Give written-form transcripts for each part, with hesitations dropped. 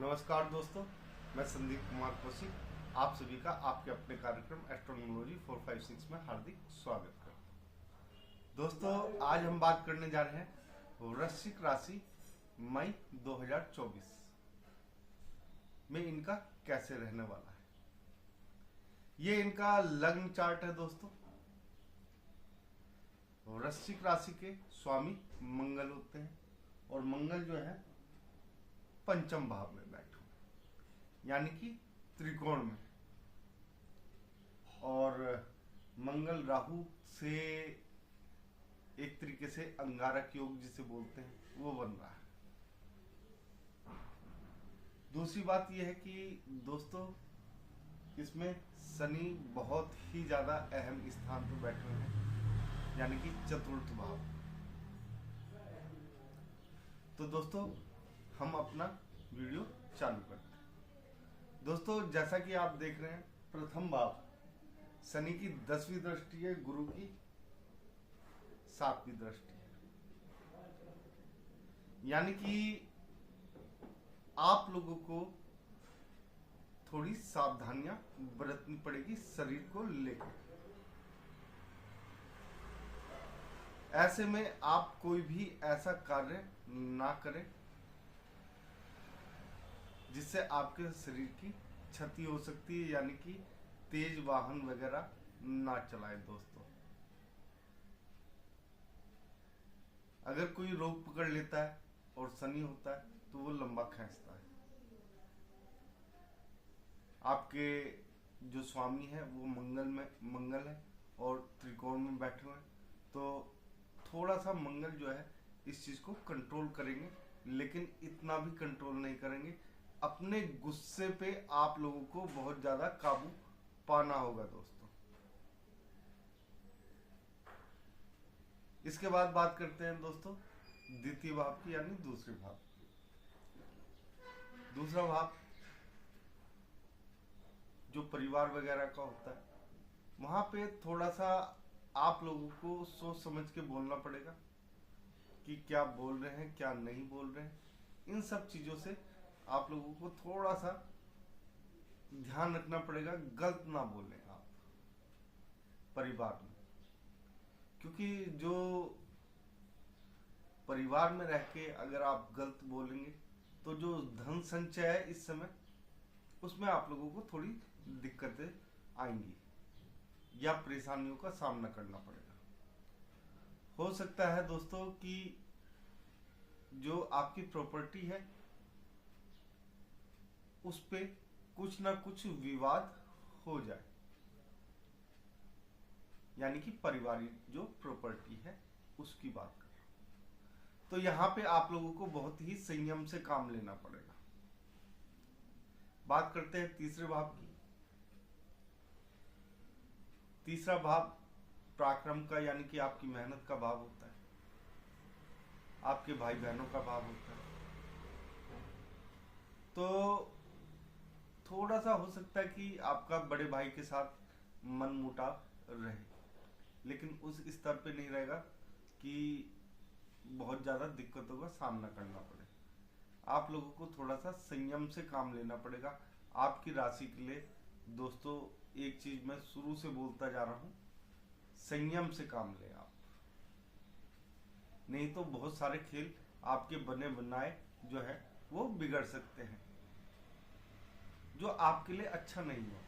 नमस्कार दोस्तों, मैं संदीप कुमार कौशिक आप सभी का आपके अपने कार्यक्रम एस्ट्रोनोलॉजी 456 में हार्दिक स्वागत करता हूँ। दोस्तों, आज हम बात करने जा रहे हैं वृश्चिक राशि मई 2024 में इनका कैसे रहने वाला है। ये इनका लग्न चार्ट है दोस्तों। वृश्चिक राशि के स्वामी मंगल होते हैं और मंगल जो है पंचम भाव में बैठे हुए यानी कि त्रिकोण में, और मंगल राहु से एक तरीके से अंगारक योग जिसे बोलते हैं वो बन रहा है। दूसरी बात यह है कि दोस्तों इसमें शनि बहुत ही ज्यादा अहम स्थान पर बैठे हुए हैं यानी कि चतुर्थ भाव। तो दोस्तों हम अपना वीडियो चालू करते हैं। दोस्तों जैसा कि आप देख रहे हैं, प्रथम भाव शनि की 10वीं दृष्टि है, गुरु की 7वीं दृष्टि है, यानी कि आप लोगों को थोड़ी सावधानियां बरतनी पड़ेगी शरीर को लेकर। ऐसे में आप कोई भी ऐसा कार्य ना करें जिससे आपके शरीर की क्षति हो सकती है, यानी कि तेज वाहन वगैरह ना चलाएं दोस्तों। अगर कोई रोग पकड़ लेता है और शनि होता है तो वो लंबा खींचता है। आपके जो स्वामी है वो मंगल है और त्रिकोण में बैठे हुए हैं, तो थोड़ा सा मंगल जो है इस चीज को कंट्रोल करेंगे, लेकिन इतना भी कंट्रोल नहीं करेंगे। अपने गुस्से पे आप लोगों को बहुत ज्यादा काबू पाना होगा दोस्तों। इसके बाद बात करते हैं दोस्तों द्वितीय भाव की, यानी दूसरे भाव। दूसरा भाव जो परिवार वगैरह का होता है, वहां पे थोड़ा सा आप लोगों को सोच समझ के बोलना पड़ेगा कि क्या बोल रहे हैं क्या नहीं बोल रहे हैं। इन सब चीजों से आप लोगों को थोड़ा सा ध्यान रखना पड़ेगा, गलत ना बोलें आप परिवार में, क्योंकि जो परिवार में रह के अगर आप गलत बोलेंगे तो जो धन संचय है इस समय उसमें आप लोगों को थोड़ी दिक्कतें आएंगी या परेशानियों का सामना करना पड़ेगा। हो सकता है दोस्तों कि जो आपकी प्रॉपर्टी है उस पे कुछ ना कुछ विवाद हो जाए, यानी कि पारिवारिक जो प्रॉपर्टी है उसकी बात कर रहा हूं। तो यहां पे आप लोगों को बहुत ही संयम से काम लेना पड़ेगा। बात करते हैं तीसरे भाव की। तीसरा भाव पराक्रम का यानी कि आपकी मेहनत का भाव होता है, आपके भाई बहनों का भाव होता है। तो थोड़ा सा हो सकता है कि आपका बड़े भाई के साथ मन मुटाव रहे, लेकिन उस स्तर पे नहीं रहेगा कि बहुत ज्यादा दिक्कतों का सामना करना पड़े। आप लोगों को थोड़ा सा संयम से काम लेना पड़ेगा। आपकी राशि के लिए दोस्तों एक चीज मैं शुरू से बोलता जा रहा हूं, संयम से काम लें आप, नहीं तो बहुत सारे खेल आपके बने बनाए जो है वो बिगड़ सकते हैं, जो आपके लिए अच्छा नहीं हो।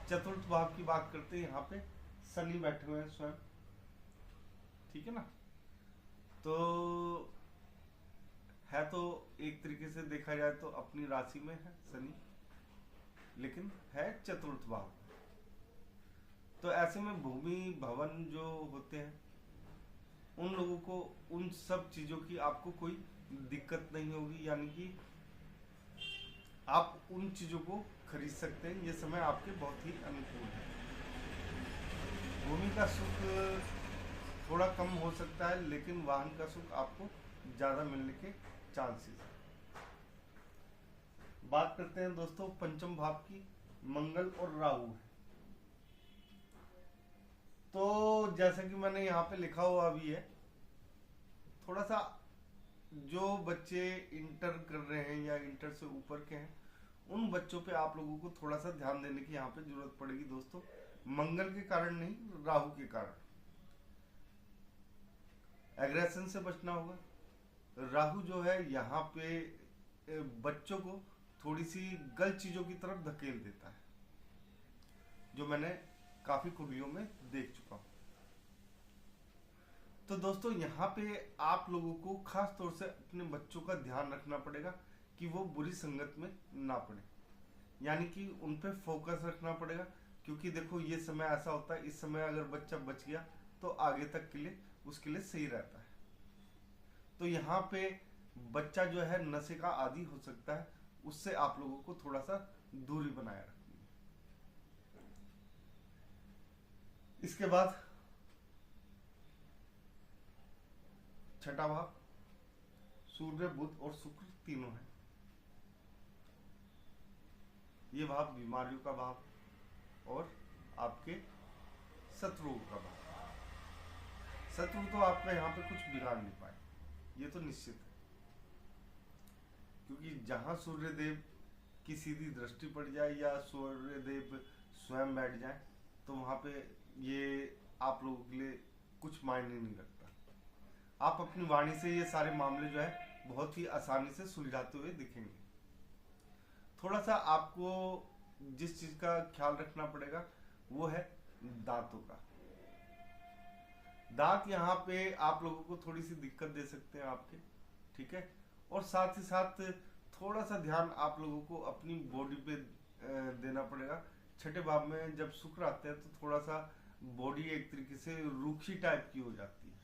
चतुर्थ भाव की बात करते हैं, यहाँ पे शनि बैठे हुए हैं स्वयं, ठीक है ना। तो है तो एक तरीके से देखा जाए तो अपनी राशि में है शनि, लेकिन है चतुर्थ भाव। तो ऐसे में भूमि भवन जो होते हैं उन लोगों को उन सब चीजों की आपको कोई दिक्कत नहीं होगी, यानी कि आप उन चीजों को खरीद सकते हैं। ये समय आपके बहुत ही अनुकूल है। भूमि का सुख थोड़ा कम हो सकता है, लेकिन वाहन का सुख आपको ज्यादा मिलने के चांसेस है। बात करते हैं दोस्तों पंचम भाव की। मंगल और राहु है। तो जैसा कि मैंने यहाँ पे लिखा हुआ भी है, थोड़ा सा जो बच्चे इंटर कर रहे हैं या इंटर से ऊपर के हैं, उन बच्चों पे आप लोगों को थोड़ा सा ध्यान देने की यहाँ पे जरूरत पड़ेगी दोस्तों। मंगल के कारण नहीं, राहु के कारण एग्रेशन से बचना होगा। राहु जो है यहाँ पे बच्चों को थोड़ी सी गलत चीजों की तरफ धकेल देता है, जो मैंने काफी कुंडलियों में देख चुका हूं। तो दोस्तों यहाँ पे आप लोगों को खास तौर से अपने बच्चों का ध्यान रखना पड़ेगा कि वो बुरी संगत में ना पड़े, यानी कि उन पे फोकस रखना पड़ेगा। क्योंकि देखो ये समय ऐसा होता है, इस समय अगर बच्चा बच गया तो आगे तक के लिए उसके लिए सही रहता है। तो यहाँ पे बच्चा जो है नशे का आदी हो सकता है, उससे आप लोगों को थोड़ा सा दूरी बनाए रखनी है। इसके बाद छठा भाव, सूर्य बुध और शुक्र तीनों है। ये भाव बीमारियों का भाव और आपके शत्रुओं का भाव। शत्रु तो आपका यहाँ पे कुछ बिगाड़ नहीं पाए, ये तो निश्चित है। क्योंकि जहां सूर्य देव की सीधी दृष्टि पड़ जाए या सूर्य देव स्वयं बैठ जाए, तो वहां पे ये आप लोगों के लिए कुछ मायने नहीं रखता। आप अपनी वाणी से ये सारे मामले जो है बहुत ही आसानी से सुलझाते हुए दिखेंगे। थोड़ा सा आपको जिस चीज का ख्याल रखना पड़ेगा वो है दांतों का। दांत यहाँ पे आप लोगों को थोड़ी सी दिक्कत दे सकते हैं आपके, ठीक है। और साथ ही साथ थोड़ा सा ध्यान आप लोगों को अपनी बॉडी पे देना पड़ेगा। छठे भाव में जब शुक्र आते हैं तो थोड़ा सा बॉडी एक तरीके से रूखी टाइप की हो जाती है,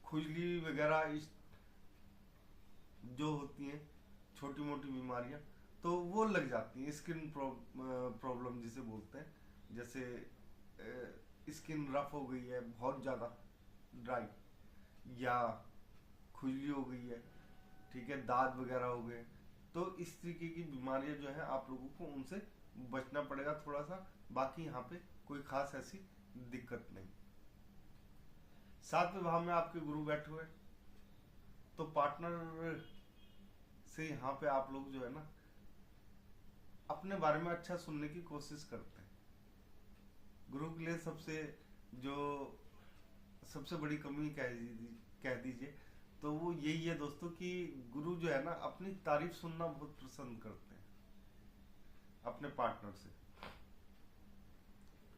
खुजली वगैरह इस जो होती हैं छोटी मोटी बीमारियां, तो वो लग जाती हैं। स्किन प्रॉब्लम जिसे बोलते हैं, जैसे स्किन रफ हो गई है बहुत ज़्यादा ड्राई, या खुजली हो गई है, ठीक है, दाद वगैरह हो गए, तो इस तरीके की बीमारियां जो है आप लोगों को उनसे बचना पड़ेगा थोड़ा सा। बाकी यहाँ पे कोई खास ऐसी दिक्कत नहीं। 7वें भाव में आपके गुरु बैठे हुए, तो पार्टनर से यहाँ पे आप लोग जो है ना अपने बारे में अच्छा सुनने की कोशिश करते हैं। गुरु के लिए सबसे बड़ी कमी कह दीजिए तो वो यही है दोस्तों कि गुरु जो है ना अपनी तारीफ सुनना बहुत पसंद करते हैं अपने पार्टनर से।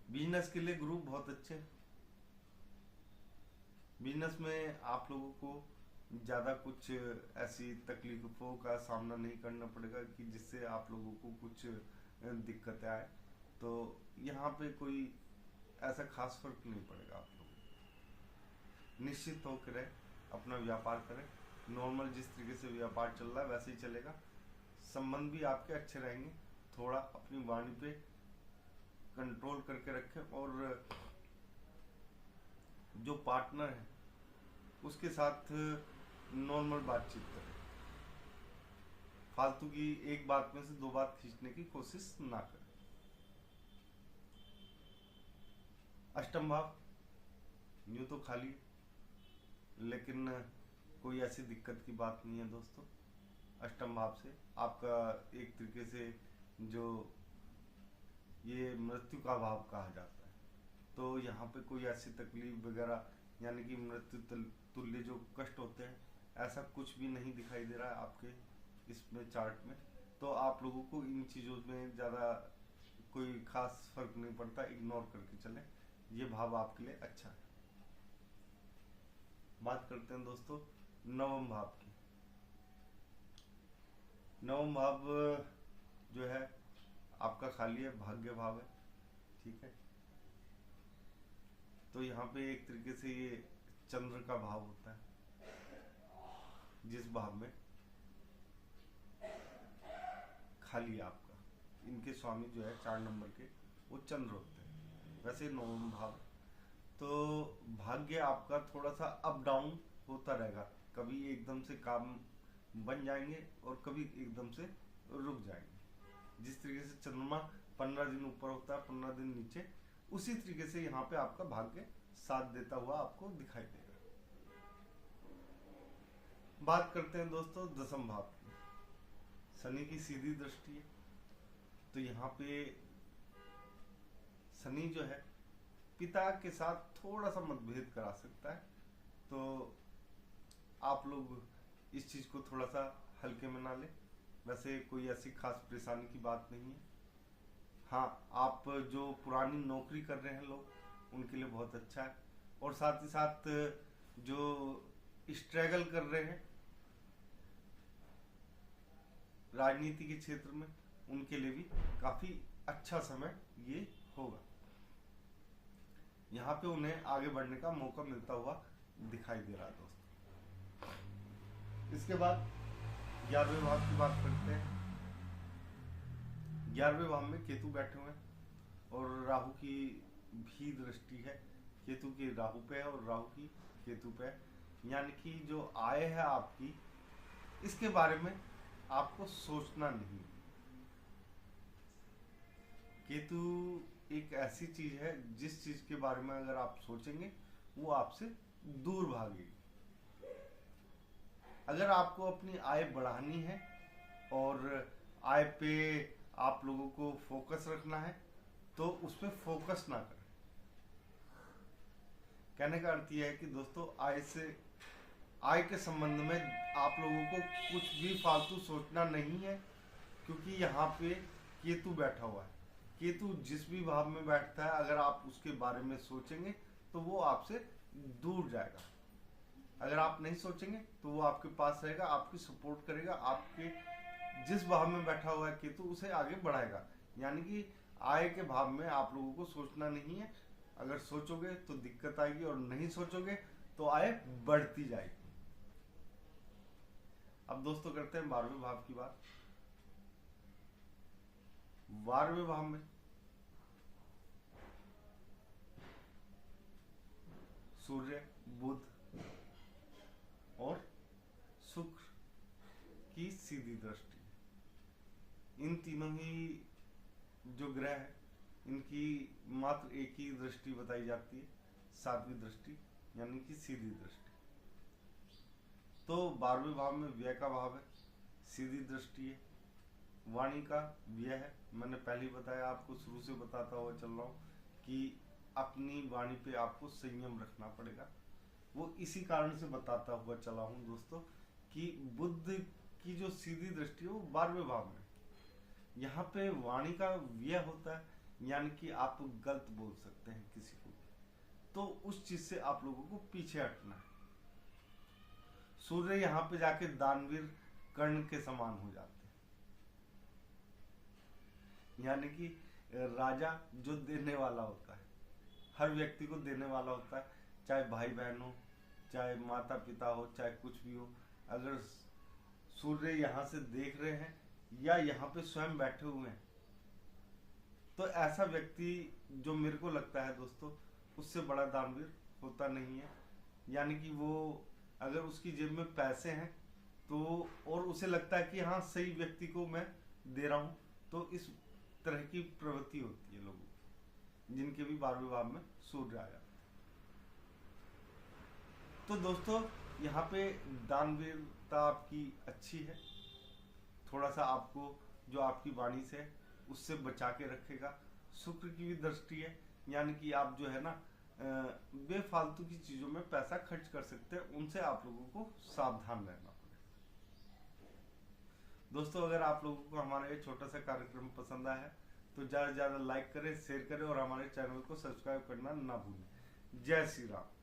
बिजनेस के लिए गुरु बहुत अच्छे हैं। बिजनेस में आप लोगों को ज़्यादा कुछ ऐसी तकलीफों का सामना नहीं करना पड़ेगा कि जिससे आप लोगों को कुछ दिक्कतें आए। तो यहाँ पे कोई ऐसा खास फर्क नहीं पड़ेगा। आप लोग निश्चित होकर रहे, अपना व्यापार करें। नॉर्मल जिस तरीके से व्यापार चल रहा है वैसे ही चलेगा। संबंध भी आपके अच्छे रहेंगे। थोड़ा अपनी वाणी पे कंट्रोल करके रखें, और जो पार्टनर है उसके साथ नॉर्मल बातचीत करें। फालतू की एक बात में से दो बात खींचने की कोशिश ना करें। अष्टम भाव यूं तो खाली, लेकिन कोई ऐसी दिक्कत की बात नहीं है दोस्तों। अष्टम भाव से आपका एक तरीके से जो ये मृत्यु का भाव कहा जाता है, तो यहाँ पे कोई ऐसी तकलीफ वगैरह यानी कि मृत्यु तुल्य जो कष्ट होते हैं, ऐसा कुछ भी नहीं दिखाई दे रहा है आपके इसमें चार्ट में। तो आप लोगों को इन चीज़ों में ज़्यादा कोई खास फर्क नहीं पड़ता, इग्नोर करके चलें। ये भाव आपके लिए अच्छा है। बात करते हैं दोस्तों नवम भाव की। नवम भाव जो है आपका खाली है, भाग्य भाव है, ठीक है। तो यहाँ पे एक तरीके से ये चंद्र का भाव होता है, जिस भाव में खाली आपका, इनके स्वामी जो है 4 नंबर के वो चंद्र होते हैं। वैसे नवम भाव, तो भाग्य आपका थोड़ा सा अप डाउन होता रहेगा। कभी एकदम से काम बन जाएंगे और कभी एकदम से रुक जाएंगे। जिस तरीके से चंद्रमा 15 दिन ऊपर होता है, 15 दिन नीचे, उसी तरीके से यहाँ पे आपका भाग्य साथ देता हुआ आपको दिखाई देगा। बात करते हैं दोस्तों दसम भाव की। शनि की सीधी दृष्टि है, तो यहाँ पे शनि जो है पिता के साथ थोड़ा सा मतभेद करा सकता है, तो आप लोग इस चीज को थोड़ा सा हल्के में ना लें। वैसे कोई ऐसी खास परेशानी की बात नहीं है। हाँ, आप जो पुरानी नौकरी कर रहे हैं लोग, उनके लिए बहुत अच्छा है, और साथ ही साथ जो स्ट्रगल कर रहे हैं राजनीति के क्षेत्र में, उनके लिए भी काफी अच्छा समय ये होगा। यहाँ पे उन्हें आगे बढ़ने का मौका मिलता हुआ दिखाई दे रहा है दोस्तों। इसके बाद 11वें भाव की बात करते हैं। 11वें भाव में केतु बैठे हुए हैं और राहु की भी दृष्टि है। केतु की राहु पे है और राहु की केतु पे है, यानी कि जो आय है आपकी, इसके बारे में आपको सोचना नहीं। केतु एक ऐसी चीज है जिस चीज के बारे में अगर आप सोचेंगे वो आपसे दूर भागेगी। अगर आपको अपनी आय बढ़ानी है और आय पे आप लोगों को फोकस रखना है, तो उस पर फोकस ना करें। कहने का अर्थ यह है कि दोस्तों आय के संबंध में आप लोगों को कुछ भी फालतू सोचना नहीं है, क्योंकि यहाँ पे केतु बैठा हुआ है। केतु जिस भी भाव में बैठता है, अगर आप उसके बारे में सोचेंगे तो वो आपसे दूर जाएगा। अगर आप नहीं सोचेंगे तो वो आपके पास रहेगा, आपकी सपोर्ट करेगा। आपके जिस भाव में बैठा हुआ है केतु, उसे आगे बढ़ाएगा। यानी कि आय के भाव में आप लोगों को सोचना नहीं है। अगर सोचोगे तो दिक्कत आएगी, और नहीं सोचोगे तो आय बढ़ती जाएगी। अब दोस्तों करते हैं 12वें भाव की बात। 12वें भाव में सूर्य, बुध और शुक्र की सीधी दृष्टि। इन तीनों ही जो ग्रह है, इनकी मात्र एक ही दृष्टि बताई जाती है, 7वीं दृष्टि, यानी कि सीधी दृष्टि। तो 12वें भाव में व्यय का भाव है, सीधी दृष्टि है, वाणी का व्यय है। मैंने पहले ही बताया, आपको शुरू से बताता हुआ चल रहा हूँ कि अपनी वाणी पे आपको संयम रखना पड़ेगा। वो इसी कारण से बताता हुआ चला हूँ दोस्तों कि बुध की जो सीधी दृष्टि है वो 12वें भाव में, यहाँ पे वाणी का व्यय होता है, यानी कि आप गलत बोल सकते हैं किसी को, तो उस चीज से आप लोगों को पीछे हटना है। सूर्य यहाँ पे जाके दानवीर कर्ण के समान हो जाते हैं, यानी कि राजा जो देने वाला होता है, हर व्यक्ति को देने वाला होता है, चाहे भाई बहन हो, चाहे माता पिता हो, चाहे कुछ भी हो। अगर सूर्य यहाँ से देख रहे हैं या यहाँ पे स्वयं बैठे हुए हैं, तो ऐसा व्यक्ति जो मेरे को लगता है दोस्तों, उससे बड़ा दानवीर होता नहीं है। यानी कि वो अगर उसकी जेब में पैसे हैं तो, और उसे लगता है कि हाँ सही व्यक्ति को मैं दे रहा हूँ, तो इस तरह की प्रवृत्ति होती है लोगों की, जिनके भी 12वें भाव में सूर्य आया। तो दोस्तों यहाँ पे दानवीरता आपकी अच्छी है। थोड़ा सा आपको जो आपकी वाणी से उससे बचा के रखेगा। शुक्र की भी दृष्टि है, यानी कि आप जो है ना बेफालतू की चीजों में पैसा खर्च कर सकते हैं, उनसे आप लोगों को सावधान रहना पड़ेगा। दोस्तों अगर आप लोगों को हमारा ये छोटा सा कार्यक्रम पसंद आया है तो ज्यादा से ज्यादा लाइक करें, शेयर करें और हमारे चैनल को सब्सक्राइब करना ना भूलें। जय श्री राम।